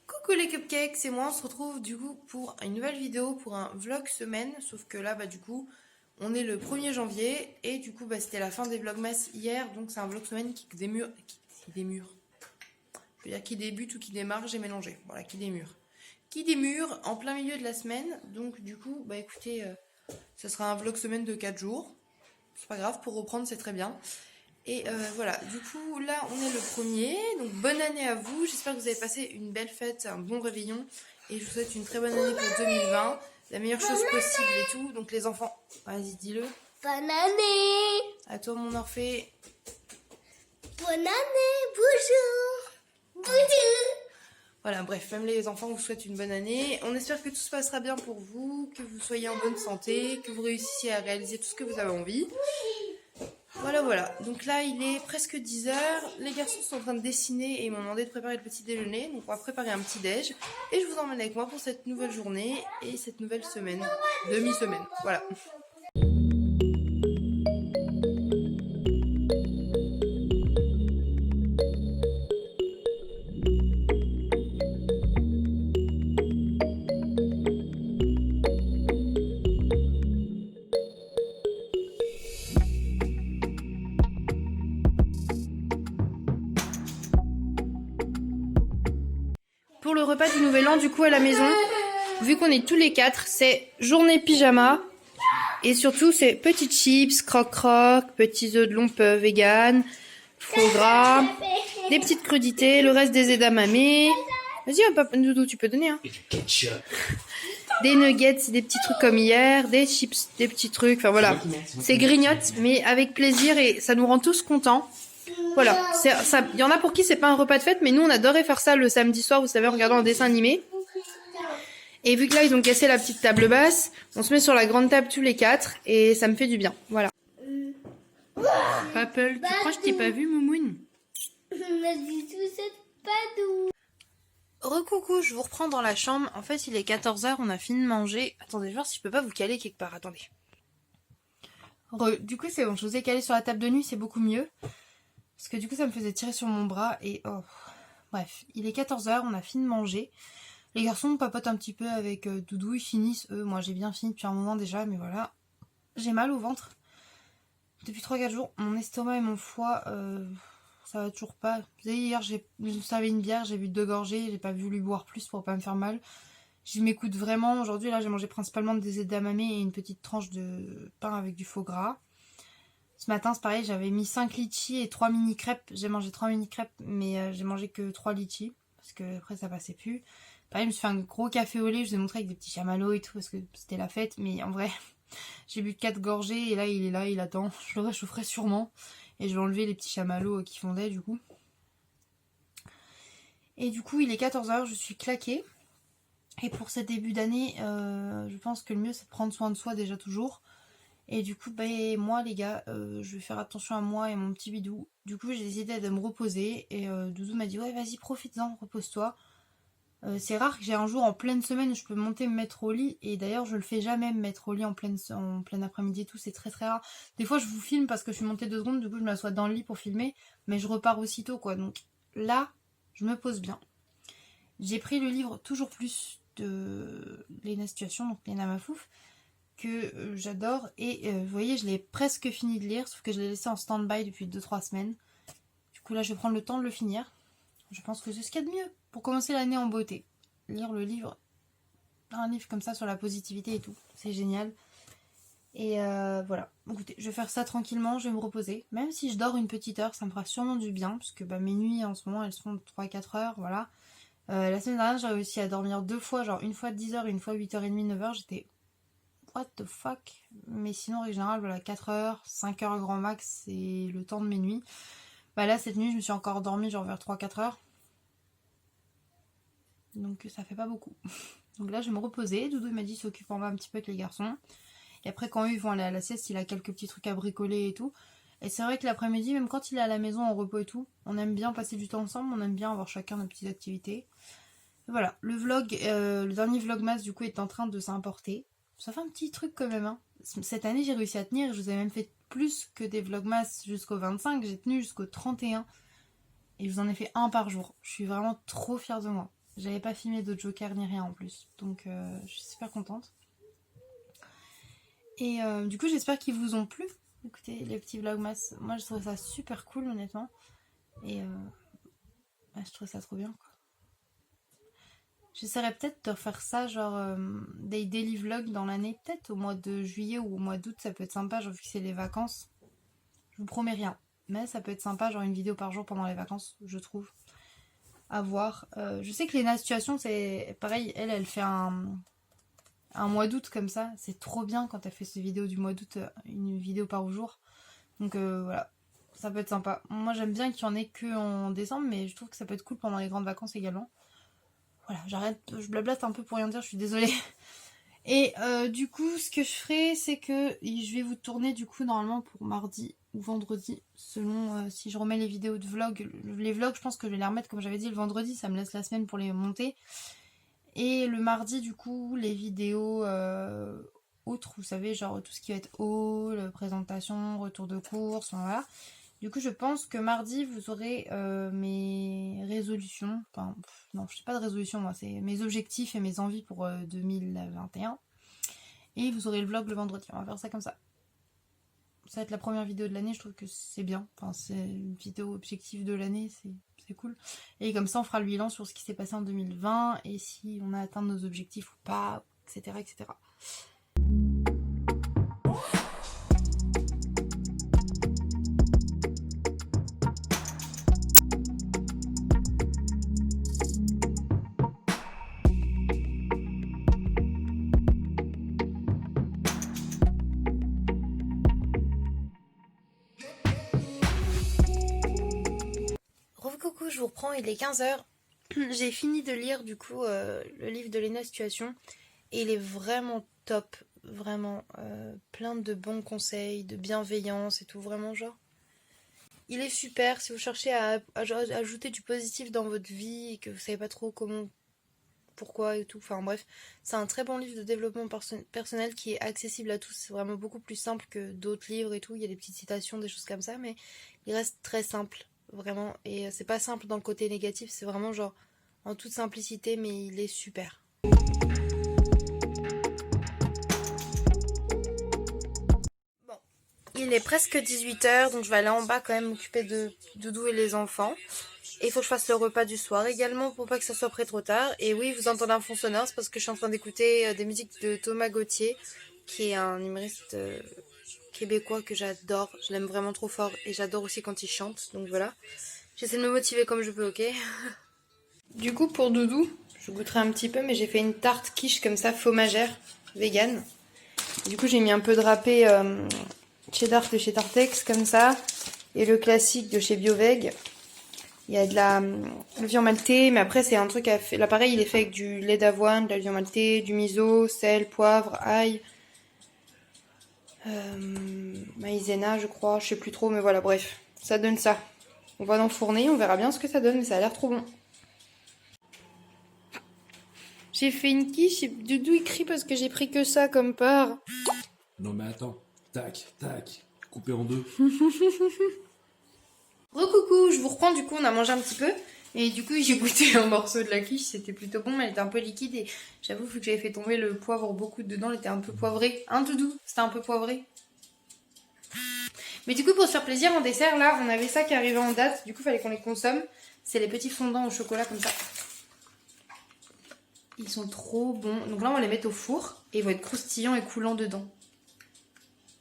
Coucou les cupcakes, c'est moi, on se retrouve du coup pour une nouvelle vidéo, pour un vlog semaine, sauf que là du coup on est le 1er janvier et du coup c'était la fin des vlogmas hier, donc c'est un vlog semaine qui démure, je veux dire qui débute ou qui démarre, j'ai mélangé, voilà, qui démure en plein milieu de la semaine, donc du coup écoutez, ce sera un vlog semaine de 4 jours, c'est pas grave, pour reprendre c'est très bien. Et voilà, du coup là on est le 1er, donc bonne année à vous, j'espère que vous avez passé une belle fête, un bon réveillon, et je vous souhaite une très bonne année pour 2020, la meilleure chose possible et tout, donc les enfants, vas-y dis-le. Bonne année! À toi mon Orphée. Bonne année! Bonjour! Bonjour! Voilà, bref, même les enfants vous souhaitent une bonne année, on espère que tout se passera bien pour vous, que vous soyez en bonne santé, que vous réussissiez à réaliser tout ce que vous avez envie. Voilà, donc là il est presque 10h, les garçons sont en train de dessiner et ils m'ont demandé de préparer le petit déjeuner, donc on va préparer un petit déj et je vous emmène avec moi pour cette nouvelle journée et cette nouvelle semaine, demi-semaine, voilà. Pour le repas du nouvel an du coup à la maison, vu qu'on est tous les 4, c'est journée pyjama et surtout c'est petits chips, croque-croque, petits œufs de lompe vegan, faux gras, des petites crudités, le reste des edamame. Vas-y papa Doudou, tu peux donner hein. Des nuggets, des petits trucs comme hier, des chips, des petits trucs, enfin voilà. C'est grignote mais avec plaisir et ça nous rend tous contents. Voilà, il y en a pour qui c'est pas un repas de fête, mais nous on adorait faire ça le samedi soir, vous savez, en regardant un dessin animé. Et vu que là ils ont cassé la petite table basse, on se met sur la grande table tous les 4 et ça me fait du bien, voilà. Papel, tu crois que je t'ai pas vu, Moumoune? Mais du tout, c'est pas doux. Recoucou, je vous reprends dans la chambre. En fait, il est 14h, on a fini de manger. Attendez, je vais voir si je peux pas vous caler quelque part, attendez. Du coup, c'est bon, je vous ai calé sur la table de nuit, c'est beaucoup mieux. Parce que du coup, ça me faisait tirer sur mon bras et oh. Bref, il est 14h, on a fini de manger. Les garçons papotent un petit peu avec Doudou, ils finissent, eux. Moi, j'ai bien fini depuis un moment déjà, mais voilà. J'ai mal au ventre. Depuis 3-4 jours, mon estomac et mon foie, ça va toujours pas. Vous savez, hier, j'ai servi une bière, j'ai bu 2 gorgées, j'ai pas voulu boire plus pour pas me faire mal. Je m'écoute vraiment. Aujourd'hui, là, j'ai mangé principalement des edamame et une petite tranche de pain avec du faux gras. Ce matin, c'est pareil, j'avais mis 5 litchis et 3 mini crêpes. J'ai mangé 3 mini crêpes, mais j'ai mangé que 3 litchis. Parce que après, ça passait plus. Pareil, je me suis fait un gros café au lait. Je vous ai montré avec des petits chamallows et tout, parce que c'était la fête. Mais en vrai, j'ai bu 4 gorgées et là, il attend. Je le réchaufferai sûrement. Et je vais enlever les petits chamallows qui fondaient, du coup. Et du coup, il est 14h, je suis claquée. Et pour ce début d'année, je pense que le mieux, c'est de prendre soin de soi déjà toujours. Et du coup, moi les gars, je vais faire attention à moi et mon petit bidou. Du coup, j'ai décidé de me reposer. Et Doudou m'a dit, ouais, vas-y, profite-en, repose-toi. C'est rare que j'ai un jour en pleine semaine où je peux monter me mettre au lit. Et d'ailleurs, je le fais jamais me mettre au lit en plein après-midi et tout. C'est très très rare. Des fois, je vous filme parce que je suis montée 2 secondes. Du coup, je m'assois dans le lit pour filmer. Mais je repars aussitôt, quoi. Donc là, je me pose bien. J'ai pris le livre Toujours plus de Léna Situation, donc Léna Mafouf, que j'adore. Et vous voyez, je l'ai presque fini de lire, sauf que je l'ai laissé en stand-by depuis 2-3 semaines. Du coup là, je vais prendre le temps de le finir. Je pense que c'est ce qu'il y a de mieux pour commencer l'année en beauté. Lire le livre, un livre comme ça sur la positivité et tout, c'est génial. Et voilà, écoutez, je vais faire ça tranquillement, je vais me reposer. Même si je dors une petite heure, ça me fera sûrement du bien, parce que mes nuits en ce moment, elles sont de 3-4 heures, voilà. La semaine dernière, j'ai réussi à dormir 2 fois, genre une fois 10h, une fois 8h30, 9h, j'étais... What the fuck. Mais sinon, en général, voilà, 4 heures, 5 heures grand max, c'est le temps de mes nuits. Là, cette nuit, je me suis encore dormie genre vers 3-4 heures. Donc ça fait pas beaucoup. Donc là, je vais me reposer. Doudou, il m'a dit, s'occupe en bas un petit peu avec les garçons. Et après, quand eux, ils vont aller à la sieste, il a quelques petits trucs à bricoler et tout. Et c'est vrai que l'après-midi, même quand il est à la maison en repos et tout, on aime bien passer du temps ensemble, on aime bien avoir chacun nos petites activités. Et voilà, le vlog, le dernier vlogmas du coup est en train de s'importer. Ça fait un petit truc quand même, hein. Cette année j'ai réussi à tenir, je vous ai même fait plus que des vlogmas jusqu'au 25, j'ai tenu jusqu'au 31. Et je vous en ai fait un par jour. Je suis vraiment trop fière de moi. J'avais pas filmé de Joker ni rien en plus. Donc je suis super contente. Et du coup j'espère qu'ils vous ont plu. Écoutez les petits vlogmas. Moi je trouve ça super cool honnêtement. Et je trouve ça trop bien quoi. J'essaierai peut-être de refaire ça genre des daily vlogs dans l'année. Peut-être au mois de juillet ou au mois d'août ça peut être sympa. Genre vu que c'est les vacances. Je vous promets rien. Mais ça peut être sympa genre une vidéo par jour pendant les vacances je trouve. À voir. Je sais que Léna Situation c'est pareil. Elle fait un mois d'août comme ça, c'est trop bien quand elle fait ces vidéos du mois d'août, une vidéo par jour. Donc voilà, ça peut être sympa. Moi j'aime bien qu'il y en ait que en décembre, mais je trouve que ça peut être cool pendant les grandes vacances également. Voilà, j'arrête, je blablate un peu pour rien dire, je suis désolée. Et du coup, ce que je ferai, c'est que je vais vous tourner du coup normalement pour mardi ou vendredi, selon si je remets les vidéos de vlog. Les vlogs, je pense que je vais les remettre comme j'avais dit le vendredi, ça me laisse la semaine pour les monter. Et le mardi, du coup, les vidéos autres, vous savez, genre tout ce qui va être haul, présentation, retour de course, voilà. Du coup, je pense que mardi, vous aurez mes résolutions. Enfin, non, je sais pas de résolution, moi, c'est mes objectifs et mes envies pour 2021. Et vous aurez le vlog le vendredi. On va faire ça comme ça. Ça va être la première vidéo de l'année, je trouve que c'est bien. Enfin, c'est une vidéo objectif de l'année, c'est cool. Et comme ça, on fera le bilan sur ce qui s'est passé en 2020 et si on a atteint nos objectifs ou pas, etc. etc. Coucou, je vous reprends, il est 15h. J'ai fini de lire du coup le livre de Léna Situation et il est vraiment top, vraiment plein de bons conseils, de bienveillance et tout, vraiment genre. Il est super si vous cherchez à ajouter du positif dans votre vie et que vous savez pas trop comment, pourquoi et tout, enfin bref. C'est un très bon livre de développement personnel qui est accessible à tous, c'est vraiment beaucoup plus simple que d'autres livres et tout, il y a des petites citations, des choses comme ça, mais il reste très simple. Vraiment, et c'est pas simple dans le côté négatif, c'est vraiment genre en toute simplicité, mais il est super. Bon, il est presque 18h, donc je vais aller en bas quand même m'occuper de Doudou et les enfants. Et il faut que je fasse le repas du soir également pour pas que ça soit prêt trop tard. Et oui, vous entendez un fond sonore, c'est parce que je suis en train d'écouter des musiques de Thomas Gauthier, qui est un humoriste québécois que j'adore. Je l'aime vraiment trop fort et j'adore aussi quand il chante, donc voilà. J'essaie de me motiver comme je peux, ok? Du coup, pour Doudou, je goûterai un petit peu, mais j'ai fait une tarte quiche comme ça, fromagère, vegan. Du coup, j'ai mis un peu de râpé cheddar de chez Tartex, comme ça, et le classique de chez Bioveg. Il y a de la viande maltée, mais après, c'est un truc à faire. L'appareil, il est fait avec du lait d'avoine, de la viande maltée, du miso, sel, poivre, ail, maïzena, je crois, je sais plus trop, mais voilà, bref, ça donne ça. On va l'enfourner, on verra bien ce que ça donne, mais ça a l'air trop bon. J'ai fait une quiche et Doudou il crie parce que j'ai pris que ça comme part. Non mais attends, tac, tac, coupé en deux. Recoucou, je vous reprends, du coup on a mangé un petit peu. Et du coup j'ai goûté un morceau de la quiche, c'était plutôt bon, mais elle était un peu liquide. Et j'avoue, vu que j'avais fait tomber le poivre beaucoup dedans, elle était un peu poivrée. Hein Doudou, c'était un peu poivré. Mais du coup pour se faire plaisir en dessert, là on avait ça qui arrivait en date. Du coup il fallait qu'on les consomme. C'est les petits fondants au chocolat comme ça. Ils sont trop bons. Donc là, on va les mettre au four et ils vont être croustillants et coulants dedans.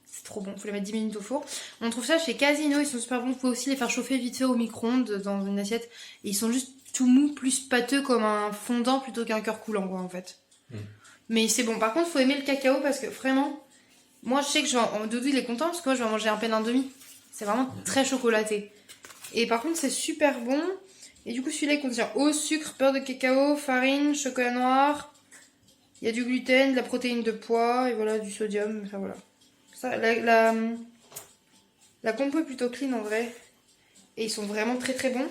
C'est trop bon. Il faut les mettre 10 minutes au four. On trouve ça chez Casino. Ils sont super bons. Vous pouvez aussi les faire chauffer vite fait au micro-ondes dans une assiette. Et ils sont juste tout mous, plus pâteux comme un fondant plutôt qu'un cœur coulant, quoi, en fait. Mais c'est bon. Par contre, il faut aimer le cacao parce que vraiment, moi, je sais que Doudou, il est content parce que moi, je vais en manger un peine un demi. C'est vraiment très chocolaté. Et par contre, c'est super bon. Et du coup, celui-là, il contient eau, sucre, beurre de cacao, farine, chocolat noir. Il y a du gluten, de la protéine de pois et voilà, du sodium. Enfin voilà. Ça, la compo est plutôt clean en vrai. Et ils sont vraiment très très bons.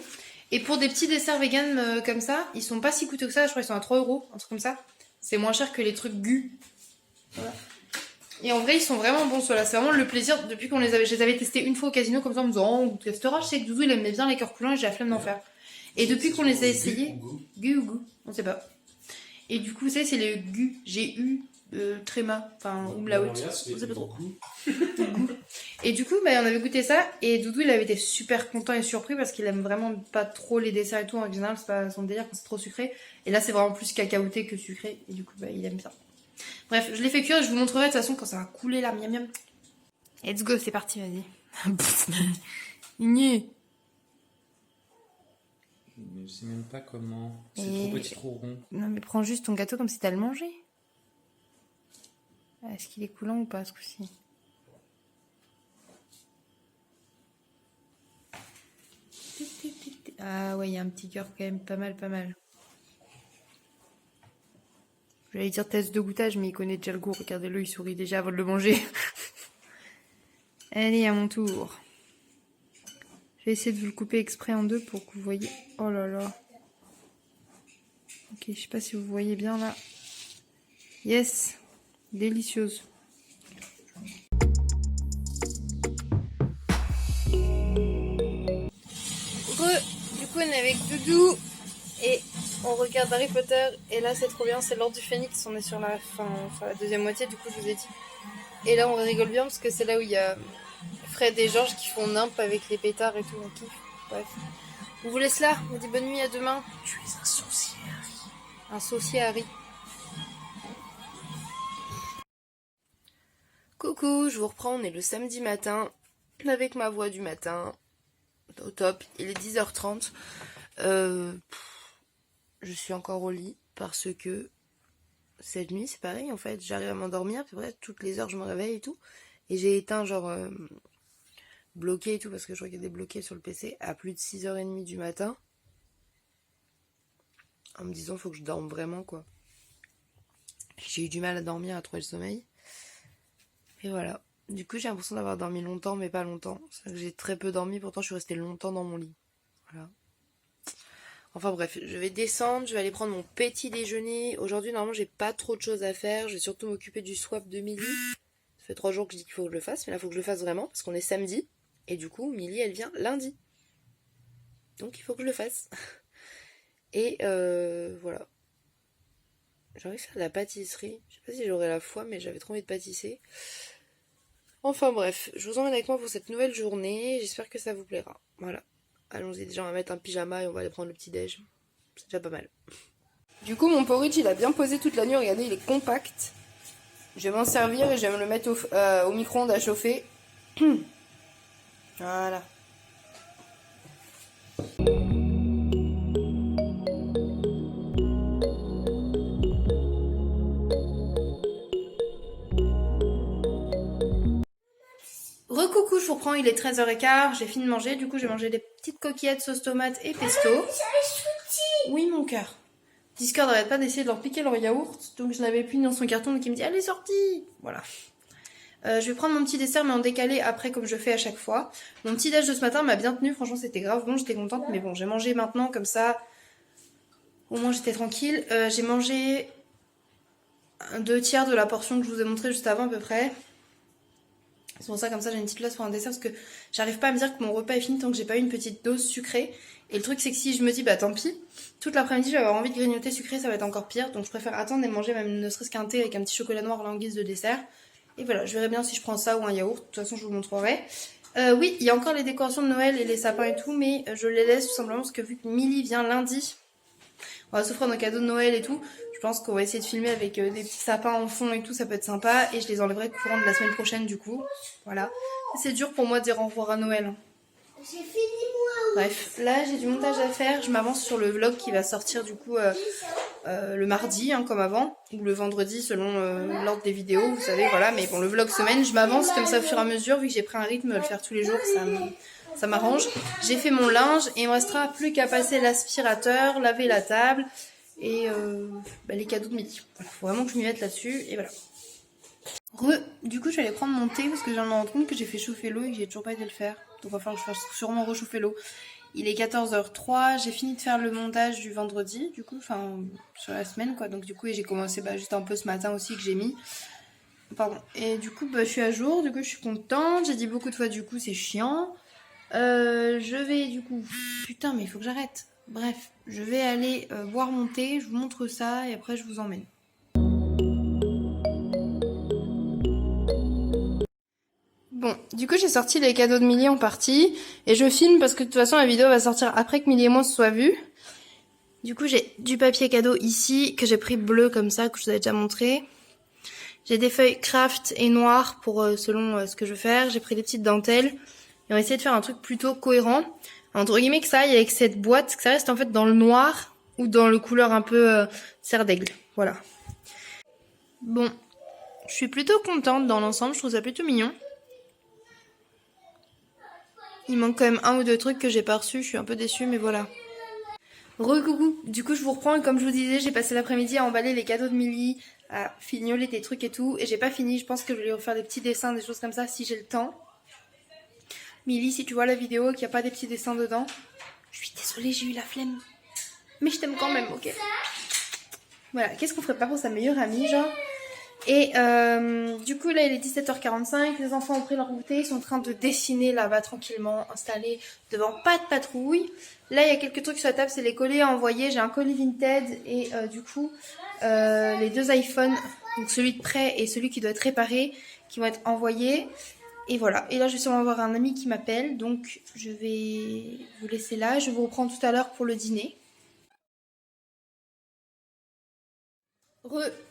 Et pour des petits desserts vegan comme ça, ils sont pas si coûteux que ça. Je crois qu'ils sont à 3 €, un truc comme ça. C'est moins cher que les trucs Gu. Voilà. Et en vrai, ils sont vraiment bons ceux-là. C'est vraiment le plaisir depuis qu'on je les avais testés une fois au casino, comme ça, en me disant, oh, on testera. Je sais que Doudou, il aimait bien les cœurs coulants et j'ai la flemme d'en faire. Et depuis qu'on les a essayés, gu ou goût, on sait pas. Et du coup, vous savez, c'est les gu, G-U, tréma, enfin, umlaut, on sait pas trop. Et du coup, bah, on avait goûté ça et Doudou, il avait été super content et surpris parce qu'il aime vraiment pas trop les desserts et tout. En général, c'est pas son délire quand c'est trop sucré. Et là, c'est vraiment plus cacaoté que sucré. Et du coup, bah, il aime bien. Bref, je l'ai fait cuire, je vous montrerai de toute façon quand ça va couler là, miam miam. Let's go, c'est parti, vas-y. Igné. Je sais même pas comment. C'est Et- trop petit, trop rond. Non mais prends juste ton gâteau comme si t'allais le manger. Est-ce qu'il est coulant ou pas ce coup-ci? Ah ouais, il y a un petit cœur quand même pas mal, pas mal. J'allais dire test de goûtage, mais il connaît déjà le goût. Regardez-le, il sourit déjà avant de le manger. Allez, à mon tour. Je vais essayer de vous le couper exprès en deux pour que vous voyez. Oh là là. Ok, je sais pas si vous voyez bien là. Yes, délicieuse. Du coup, on est avec Doudou et on regarde Harry Potter. Et là, c'est trop bien, c'est l'Ordre du Phénix. On est sur la fin, sur la deuxième moitié, du coup, je vous ai dit. Et là, on rigole bien parce que c'est là où il y a Fred et Georges qui font nimp avec les pétards et tout. On kiffe. Bref. On vous laisse là. On vous dit bonne nuit, à demain. Tu es un sorcier, Harry. Un saucier, Harry. Coucou, je vous reprends. On est le samedi matin avec ma voix du matin. Au top. Il est 10h30. Je suis encore au lit parce que cette nuit, c'est pareil en fait. J'arrive à m'endormir, puis après, toutes les heures, je me réveille et tout. Et j'ai éteint genre bloqué et tout parce que je regardais bloqué sur le PC à plus de 6h30 du matin. En me disant, faut que je dorme vraiment quoi. J'ai eu du mal à dormir, à trouver le sommeil. Et voilà. Du coup, j'ai l'impression d'avoir dormi longtemps, mais pas longtemps. C'est vrai que j'ai très peu dormi, pourtant je suis restée longtemps dans mon lit. Voilà. Enfin bref, je vais descendre, je vais aller prendre mon petit déjeuner. Aujourd'hui, normalement, j'ai pas trop de choses à faire. Je vais surtout m'occuper du swap de Milly. Ça fait 3 jours que je dis qu'il faut que je le fasse, mais là, il faut que je le fasse vraiment, parce qu'on est samedi. Et du coup, Milly, elle vient lundi. Donc, il faut que je le fasse. Et voilà. J'ai envie de faire de la pâtisserie. Je sais pas si j'aurai la foi, mais j'avais trop envie de pâtisser. Enfin bref, je vous emmène avec moi pour cette nouvelle journée. J'espère que ça vous plaira. Voilà. Allons-y, déjà on va mettre un pyjama et on va aller prendre le petit déj. C'est déjà pas mal. Du coup mon porridge il a bien posé toute la nuit. Regardez, il est compact. Je vais m'en servir et je vais me le mettre au micro-ondes à chauffer. Voilà. Recoucou, je vous reprends, il est 13h15, j'ai fini de manger, du coup j'ai mangé des petites coquillettes sauce tomate et pesto. Oui mon cœur. Discord n'arrête pas d'essayer de leur piquer leur yaourt, donc je l'avais plus dans son carton, donc il me dit elle est sortie. Voilà. Je vais prendre mon petit dessert mais en décalé après comme je fais à chaque fois. Mon petit déj de ce matin m'a bien tenu, franchement c'était grave bon, j'étais contente, mais bon j'ai mangé maintenant comme ça, au moins j'étais tranquille. J'ai mangé 2/3 de la portion que je vous ai montré juste avant à peu près. C'est pour ça comme ça j'ai une petite place pour un dessert parce que j'arrive pas à me dire que mon repas est fini tant que j'ai pas eu une petite dose sucrée. Et le truc c'est que si je me dis bah tant pis, toute l'après-midi je vais avoir envie de grignoter sucré, ça va être encore pire. Donc je préfère attendre et manger même ne serait-ce qu'un thé avec un petit chocolat noir là en guise de dessert. Et voilà, je verrai bien si je prends ça ou un yaourt, de toute façon je vous montrerai. Oui, il y a encore les décorations de Noël et les sapins et tout, mais je les laisse tout simplement parce que vu que Milly vient lundi, on va s'offrir nos cadeaux de Noël et tout. Je pense qu'on va essayer de filmer avec des petits sapins en fond et tout, ça peut être sympa. Et je les enlèverai courant de la semaine prochaine du coup. Voilà. C'est dur pour moi de dire au revoir à Noël. J'ai fini moi. Bref, là j'ai du montage à faire. Je m'avance sur le vlog qui va sortir du coup le mardi hein, comme avant. Ou le vendredi selon l'ordre des vidéos, vous savez, voilà. Mais bon, le vlog semaine, je m'avance comme ça au fur et à mesure. Vu que j'ai pris un rythme, le faire tous les jours, ça m'arrange. J'ai fait mon linge et il me restera plus qu'à passer l'aspirateur, laver la table et les cadeaux de midi. Voilà, faut vraiment que je m'y mette là-dessus et voilà. Du coup je vais aller prendre mon thé parce que je viens de me rendre compte que j'ai fait chauffer l'eau et que j'ai toujours pas été le faire. Donc il va falloir que je fasse sûrement réchauffer l'eau. Il est 14h03, j'ai fini de faire le montage du vendredi du coup, enfin sur la semaine quoi. Donc du coup j'ai commencé juste un peu ce matin aussi que j'ai mis. Pardon. Et du coup, bah, je suis à jour, du coup, je suis contente. J'ai dit beaucoup de fois, du coup, c'est chiant. Je vais, du coup... Putain, mais il faut que j'arrête. Bref, je vais aller boire mon thé, je vous montre ça et après, je vous emmène. Bon, du coup, j'ai sorti les cadeaux de Milly en partie. Et je filme parce que de toute façon, la vidéo va sortir après que Milly et moi se soient vus. Du coup, j'ai du papier cadeau ici, que j'ai pris bleu comme ça, que je vous avais déjà montré. J'ai des feuilles craft et noires pour selon ce que je veux faire. J'ai pris des petites dentelles. Et on va essayer de faire un truc plutôt cohérent. Entre guillemets que ça aille avec cette boîte, que ça reste en fait dans le noir ou dans le couleur un peu serre d'aigle. Voilà. Bon, je suis plutôt contente dans l'ensemble, je trouve ça plutôt mignon. Il manque quand même un ou deux trucs que j'ai pas reçus, je suis un peu déçue, mais voilà. Recoucou, du coup je vous reprends et comme je vous disais, j'ai passé l'après-midi à emballer les cadeaux de Milly, à fignoler des trucs et tout, et j'ai pas fini, je pense que je vais lui refaire des petits dessins, des choses comme ça si j'ai le temps. Milly, si tu vois la vidéo et qu'il n'y a pas des petits dessins dedans, je suis désolée, j'ai eu la flemme. Mais je t'aime quand même, ok. Voilà, qu'est-ce qu'on ferait pas pour sa meilleure amie, genre. Et du coup, là, il est 17h45, les enfants ont pris leur goûter, ils sont en train de dessiner là-bas tranquillement, installés devant pas de patrouille. Là, il y a quelques trucs sur la table, c'est les colis à envoyer. J'ai un colis Vinted et du coup, les deux iPhones, donc celui de prêt et celui qui doit être réparé, qui vont être envoyés. Et voilà, et là je vais sûrement avoir un ami qui m'appelle, donc je vais vous laisser là. Je vous reprends tout à l'heure pour le dîner.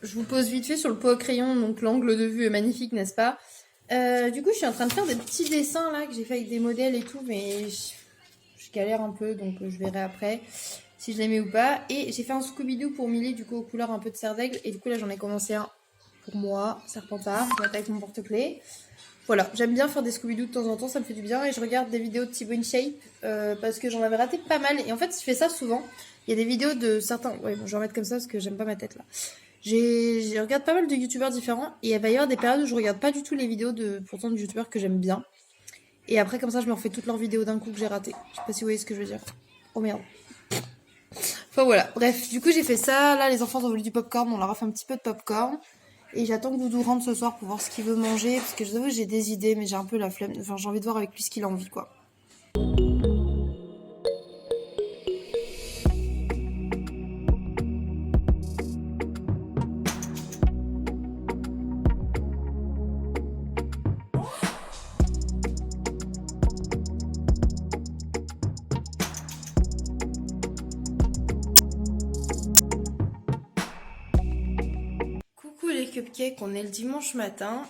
Je vous pose vite fait sur le pot au crayon, donc l'angle de vue est magnifique, n'est-ce pas? Du coup, je suis en train de faire des petits dessins là que j'ai fait avec des modèles et tout, mais je galère un peu, donc je verrai après si je les mets ou pas. Et j'ai fait un Scooby-Doo pour Milly, du coup aux couleurs un peu de serre d'aigle, et du coup là j'en ai commencé un pour moi, Serpentard, je vais mettre avec mon porte-clés. Voilà, j'aime bien faire des Scooby-Doo de temps en temps, ça me fait du bien. Et je regarde des vidéos de Thibaut InShape parce que j'en avais raté pas mal. Et en fait, je fais ça souvent. Il y a des vidéos de certains... Ouais, bon, je vais remettre comme ça parce que j'aime pas ma tête là. Je regarde pas mal de youtubeurs différents. Et il va y avoir des périodes où je regarde pas du tout les vidéos pourtant de youtubeurs que j'aime bien. Et après, comme ça, je me refais toutes leurs vidéos d'un coup que j'ai raté. Je sais pas si vous voyez ce que je veux dire. Oh merde. Enfin voilà, bref, du coup j'ai fait ça. Là, les enfants ont voulu du popcorn, on leur a fait un petit peu de popcorn. Et j'attends que Doudou rentre ce soir pour voir ce qu'il veut manger. Parce que je vous avoue, j'ai des idées, mais j'ai un peu la flemme. Enfin, j'ai envie de voir avec lui ce qu'il a envie, quoi. Coucou les cupcakes, on est le dimanche matin.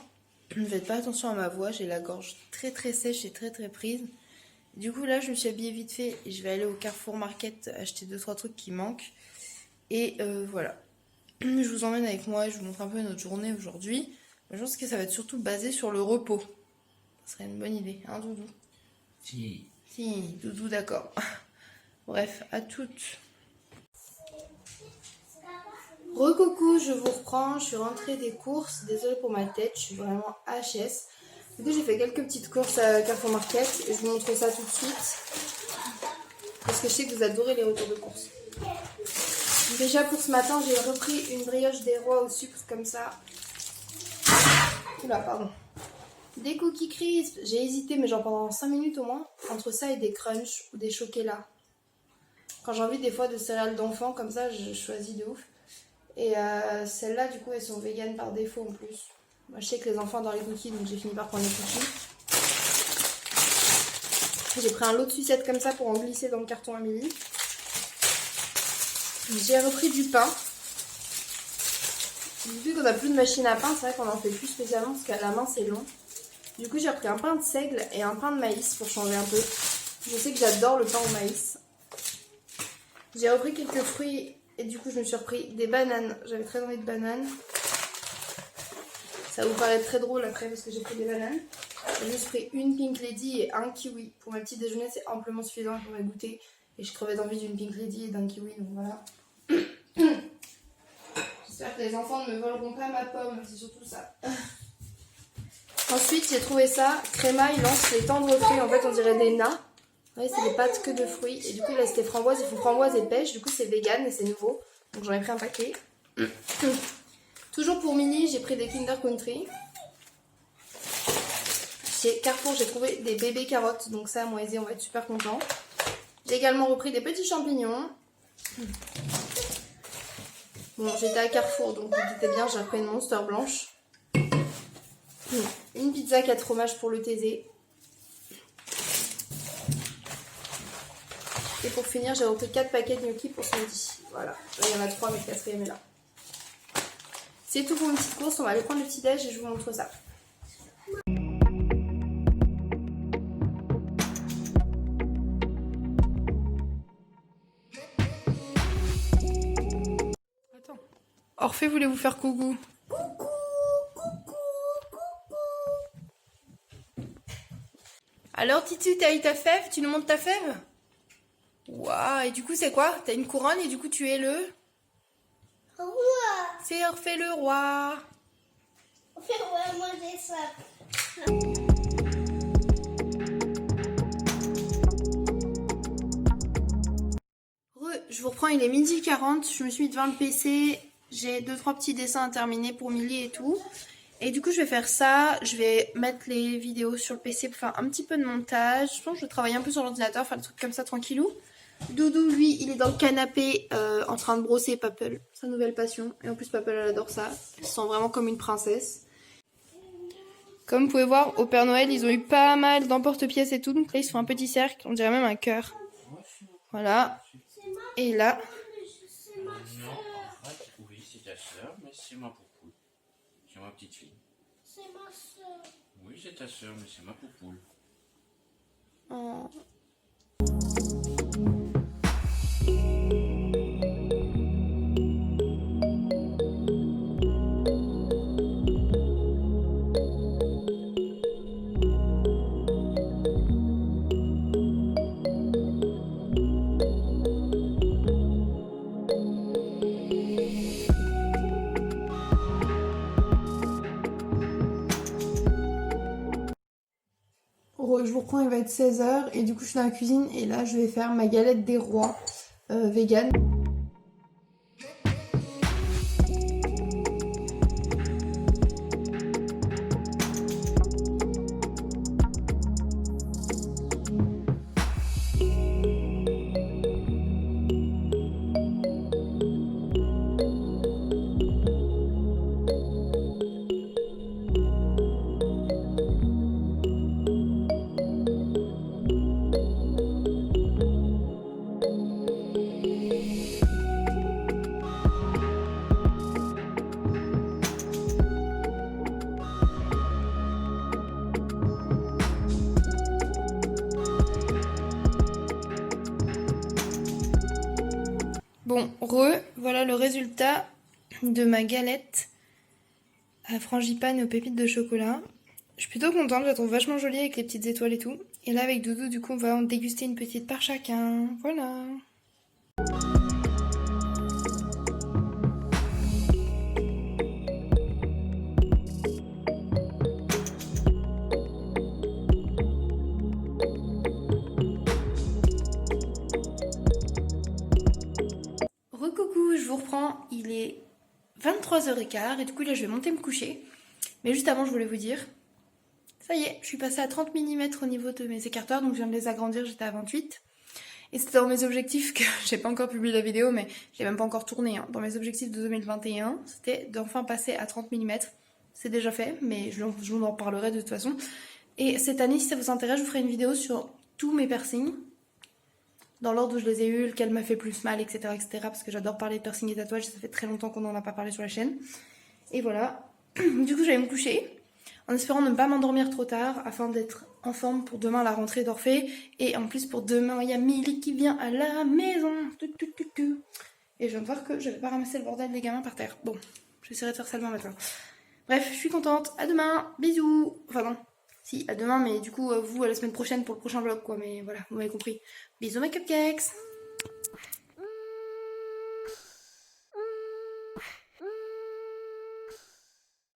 Ne faites pas attention à ma voix, j'ai la gorge très très sèche et très très prise. Du coup là je me suis habillée vite fait et je vais aller au Carrefour Market acheter 2-3 trucs qui manquent. Et voilà. Je vous emmène avec moi et je vous montre un peu notre journée aujourd'hui. Je pense que ça va être surtout basé sur le repos. Ça serait une bonne idée, hein Doudou? Si. Si, Doudou d'accord. Bref, à toutes. Recoucou, je vous reprends, je suis rentrée des courses, désolée pour ma tête, je suis vraiment HS. Du coup j'ai fait quelques petites courses à Carrefour Market et je vous montre ça tout de suite. Parce que je sais que vous adorez les retours de courses. Déjà pour ce matin j'ai repris une brioche des rois au sucre comme ça. Oula pardon. Des cookies crisp, j'ai hésité mais genre pendant 5 minutes au moins, entre ça et des crunchs ou des chocolats. Quand j'ai envie des fois de céréales d'enfant comme ça je choisis de ouf. Et celles-là, du coup, elles sont véganes par défaut en plus. Moi, je sais que les enfants adorent les cookies, donc j'ai fini par prendre les cookies. J'ai pris un lot de sucettes comme ça pour en glisser dans le carton à Milly. J'ai repris du pain. Vu qu'on n'a plus de machine à pain, c'est vrai qu'on n'en fait plus spécialement parce qu'à la main, c'est long. Du coup, j'ai repris un pain de seigle et un pain de maïs pour changer un peu. Je sais que j'adore le pain au maïs. J'ai repris quelques fruits. Et du coup, je me suis repris des bananes. J'avais très envie de bananes. Ça va vous paraître très drôle après parce que j'ai pris des bananes. J'ai juste pris une Pink Lady et un kiwi. Pour ma petit déjeuner, c'est amplement suffisant pour mes goûter. Et je crevais d'envie d'une Pink Lady et d'un kiwi, donc voilà. J'espère que les enfants ne me voleront pas ma pomme, c'est surtout ça. Ensuite, j'ai trouvé ça. Créma, il lance les tendres fruits. En fait, on dirait des nains. Ouais, c'est des pâtes que de fruits. Et du coup, là, c'était framboise. Ils font framboise et pêche. Du coup, c'est vegan et c'est nouveau. Donc, j'en ai pris un paquet. Toujours pour Milly, j'ai pris des Kinder Country. Chez Carrefour, j'ai trouvé des bébés carottes. Donc ça, moi et Zé, on va être super contents. J'ai également repris des petits champignons. Bon, j'étais à Carrefour, donc vous doutez bien, j'ai repris une Monster blanche. Une pizza 4 fromages pour le thésé. Et pour finir, j'ai repris 4 paquets de gnocchi pour ce midi. Voilà, là il y en a 3, mais le 4e est là. C'est tout pour une petite course, on va aller prendre le petit déj et je vous montre ça. Attends. Orphée voulait vous faire coucou. Alors Titu, t'as eu ta fève? Tu nous montres ta fève? Waouh, et du coup c'est quoi? T'as une couronne et du coup tu es le... Roi. C'est Orphée le roi. On fait vraiment des sacs. Je vous reprends, il est 12h40, je me suis mis devant le PC, j'ai 2-3 petits dessins à terminer pour Milly et tout. Et du coup je vais faire ça, je vais mettre les vidéos sur le PC pour faire un petit peu de montage. Je pense que je vais travailler un peu sur l'ordinateur, faire des trucs comme ça tranquillou. Doudou lui il est dans le canapé en train de brosser Papel, sa nouvelle passion. Et en plus Papel elle adore ça, elle se sent vraiment comme une princesse. Comme vous pouvez voir au Père Noël ils ont eu pas mal d'emporte-pièces et tout. Donc là ils se font un petit cercle, on dirait même un cœur. Voilà. Et là... Non, oui, c'est ta soeur, mais c'est ma poupoule. C'est ma petite fille. C'est ma soeur. Oui, c'est ta soeur, mais c'est ma poupoule. Oh. Je vous reprends, il va être 16h et du coup je suis dans la cuisine et là je vais faire ma galette des rois vegan. Bon, voilà le résultat de ma galette à frangipane et aux pépites de chocolat. Je suis plutôt contente, je la trouve vachement jolie avec les petites étoiles et tout. Et là avec Doudou, du coup, on va en déguster une petite par chacun. Voilà. Recoucou, je vous reprends, il est 23h15 et du coup là je vais monter me coucher. Mais juste avant je voulais vous dire, ça y est, je suis passée à 30 mm au niveau de mes écarteurs, donc je viens de les agrandir, j'étais à 28. Et c'était dans mes objectifs que j'ai pas encore publié la vidéo, mais j'ai même pas encore tourné. Dans mes objectifs de 2021, c'était d'enfin passer à 30 mm. C'est déjà fait, mais je vous en parlerai de toute façon. Et cette année, si ça vous intéresse, je vous ferai une vidéo sur tous mes piercings. Dans l'ordre où je les ai eus, lequel m'a fait plus mal, etc. Parce que j'adore parler de piercing et tatouage, ça fait très longtemps qu'on n'en a pas parlé sur la chaîne. Et voilà. Du coup, j'allais me coucher, en espérant ne pas m'endormir trop tard, afin d'être en forme pour demain la rentrée d'Orphée. Et en plus, pour demain, il y a Milly qui vient à la maison. Et je viens de voir que j'avais pas ramassé le bordel des gamins par terre. Bon, j'essaierai de faire ça demain matin. Bref, je suis contente. À demain. Bisous. Enfin non. Si, à demain, mais du coup, vous, à la semaine prochaine pour le prochain vlog, quoi. Mais voilà, vous m'avez compris. Bisous, mes cupcakes.